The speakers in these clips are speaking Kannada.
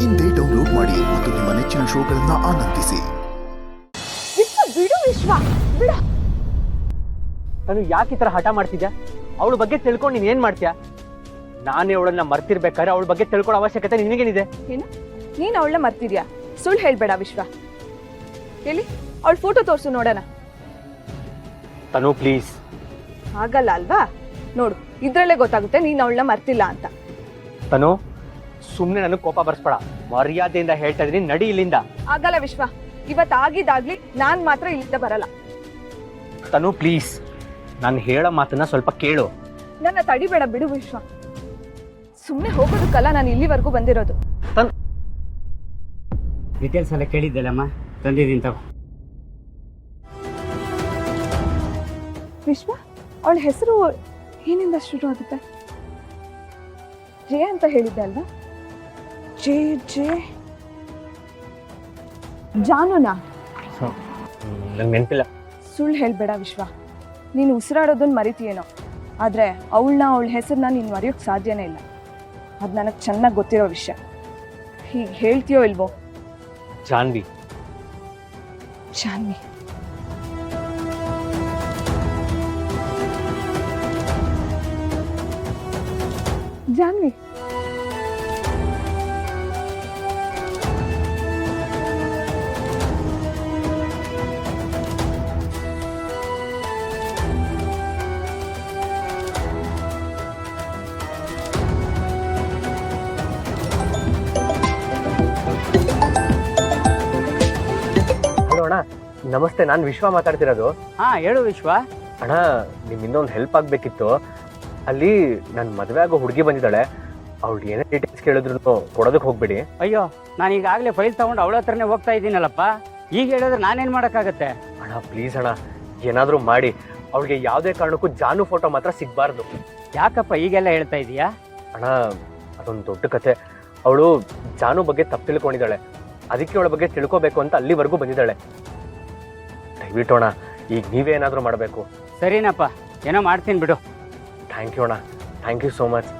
ಇಂದೇ ಡೌನ್ಲೋಡ್ ಮಾಡಿ ಮತ್ತು ನಿಮ್ಮ ನೆಚ್ಚಿನ ಶೋಗಳನ್ನ ಆನಂದಿಸಿ. ಬಿಡು ವಿಶ್ವ, ಬಿಡು. ನಾನು ಯಾಕೆ ಈ ತರ ಹಠ ಮಾಡ್ತಿದ್ಯಾ? ಅವಳ ಬಗ್ಗೆ ತಿಳ್ಕೊಂಡು ನೀನ್ ಏನ್ ಮಾಡ್ತೀಯಾ? ನಾನೇ ಅವಳನ್ನ ಮರ್ತಿರ್ಬೇಕಾದ್ರೆ ಅವಳ ಬಗ್ಗೆ ತಿಳ್ಕೊಳ್ಳೋ ಅವಶ್ಯಕತೆ ನಿನಗೇನಿದೆ? ಏನು, ನೀನ್ ಅವಳನ್ನ ಮರ್ತಿದ್ಯಾ? ಸುಳ್ಳು ಹೇಳ್ಬೇಡ ವಿಶ್ವ. ಹೇಳಿ, ಅವಳ ಫೋಟೋ ತೋರ್ಸು ನೋಡೋಣ. ತನು ಪ್ಲೀಸ್. ಆಗಲ್ಲ ಅಲ್ವಾ? ನೋಡು, ಇದ್ರಲ್ಲೇ ಗೊತ್ತಾಗುತ್ತೆ ನೀನ್ ಅವಳನ್ನ ಮರ್ತಿಲ್ಲ ಅಂತ. ತನು ಸುಮ್ನೆ ನನಗೆ ಕೋಪ ಬರ್ಸ್ಬೇಡ. ಮರ್ಯಾದೆಯಿಂದ ಹೇಳ್ತಾ ಇದೀನಿ, ನಡಿ ಇಲ್ಲಿಂದ. ಆಗಲ್ಲ ವಿಶ್ವ, ಇವತ್ತು ಆಗಿದ್ದಾಗ್ಲಿ ನಾನ್ ಮಾತ್ರ ಇಲ್ಲಿಂದ ಬರಲ್ಲ. ತನು ಪ್ಲೀಸ್, ನಾನು ಹೇಳೋ ಮಾತನ್ನ ಸ್ವಲ್ಪ ಕೇಳು. ನನ್ನ ತಡಿಬೇಡ, ಬಿಡು ವಿಶ್ವ. ಸುಮ್ನೆ ಹೋಗೋದಕ್ಕಲ್ಲ ನಾನು ಇಲ್ಲಿವರೆಗೂ ಬಂದಿರೋದು. ಡೀಟೇಲ್ಸ್ ಎಲ್ಲ ಕೇಳಿದ್ದೆಲ್ಲಮ್ಮ, ತಂದಿದ್ದೀನಿ ತಗೋ. ವಿಶ್ವ, ಅವಳ ಹೆಸರು ಏನಿಂದ ಶುರು ಆಗುತ್ತೆ? ಜೆ ಅಂತ ಹೇಳಿದ್ದೆ ಅಲ್ವಾ? ಜೆ ಜೆ ಜಾನುನಾ? ನಂಗೆ ನೆನಪಿಲ್ಲ. ಸುಳ್ಳು ಹೇಳ್ಬೇಡ ವಿಶ್ವ. ನೀನು ಉಸಿರಾಡೋದನ್ನ ಮರಿತೀಯೇನೋ, ಆದರೆ ಅವಳ ಹೆಸರನ್ನ ನೀನು ಮರೆಯೋಕ್ಕೆ ಸಾಧ್ಯನೇ ಇಲ್ಲ. ಅದು ನನಗೆ ಚೆನ್ನಾಗಿ ಗೊತ್ತಿರೋ ವಿಷಯ. ಹೀಗೆ ಹೇಳ್ತೀಯೋ ಇಲ್ವೋ? ಜಾನ್ವಿ. ಜಾನ್ವಿ. ಜಾನ್ವಿ. ಹಲೋ ಅಣ್ಣ, ನಮಸ್ತೆ. ನಾನು ವಿಶ್ವ ಮಾತಾಡ್ತಿರೋದು. ಹಾ ಹೇಳು ವಿಶ್ವ. ಅಣ್ಣ, ನಿಮ್ ಇನ್ನೊಂದು ಹೆಲ್ಪ್ ಆಗ್ಬೇಕಿತ್ತು. ಅಲ್ಲಿ ನನ್ನ ಮದುವೆ ಆಗೋ ಹುಡುಗಿ ಬಂದಿದ್ದಾಳೆ. ಅವಳು ಏನೇ ಡೀಟೇಲ್ಸ್ ಕೇಳಿದ್ರು ಕೊಡೋದಕ್ಕೆ ಹೋಗ್ಬೇಡಿ. ಅಯ್ಯೋ, ನಾನು ಈಗಾಗಲೇ ಫೈಲ್ ತಗೊಂಡು ಅವಳ ಹತ್ರನೇ ಹೋಗ್ತಾ ಇದ್ದೀನಲ್ಲಪ್ಪ. ಈಗ ಹೇಳಿದ್ರೆ ನಾನೇನ್ ಮಾಡೋಕ್ಕಾಗತ್ತೆ? ಅಣ್ಣ ಪ್ಲೀಸ್ ಅಣ್ಣ, ಏನಾದರೂ ಮಾಡಿ. ಅವಳಿಗೆ ಯಾವುದೇ ಕಾರಣಕ್ಕೂ ಜಾನು ಫೋಟೋ ಮಾತ್ರ ಸಿಗಬಾರ್ದು. ಯಾಕಪ್ಪ ಈಗೆಲ್ಲ ಹೇಳ್ತಾ ಇದೀಯಾ? ಅಣ್ಣ, ಅದೊಂದು ದೊಡ್ಡ ಕತೆ. ಅವಳು ಜಾನು ಬಗ್ಗೆ ತಪ್ಪು ತಿಳ್ಕೊಂಡಿದ್ದಾಳೆ. ಅದಕ್ಕೆ ಅವಳ ಬಗ್ಗೆ ತಿಳ್ಕೋಬೇಕು ಅಂತ ಅಲ್ಲಿವರೆಗೂ ಬಂದಿದ್ದಾಳೆ. ದಯವಿಟ್ಟು ಅಣ್ಣ, ಈಗ ನೀವೇ ಏನಾದರೂ ಮಾಡಬೇಕು. ಸರಿನಪ್ಪ, ಏನೋ ಮಾಡ್ತೀನಿ ಬಿಡು. ಥ್ಯಾಂಕ್ ಯು ಅಣ್ಣ, thank you so much.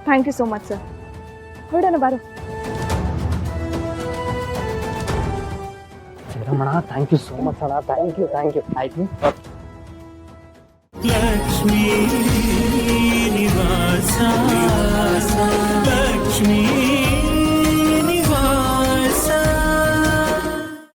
Thank you so much sir. ಹೊರಡೋಣ ಬಾರು. Ramana, thank you so much ಅಣ್ಣ. Thank you. ಆಯ್ತು. ಲಕ್ಷ್ಮೀ ನಿವಾಸ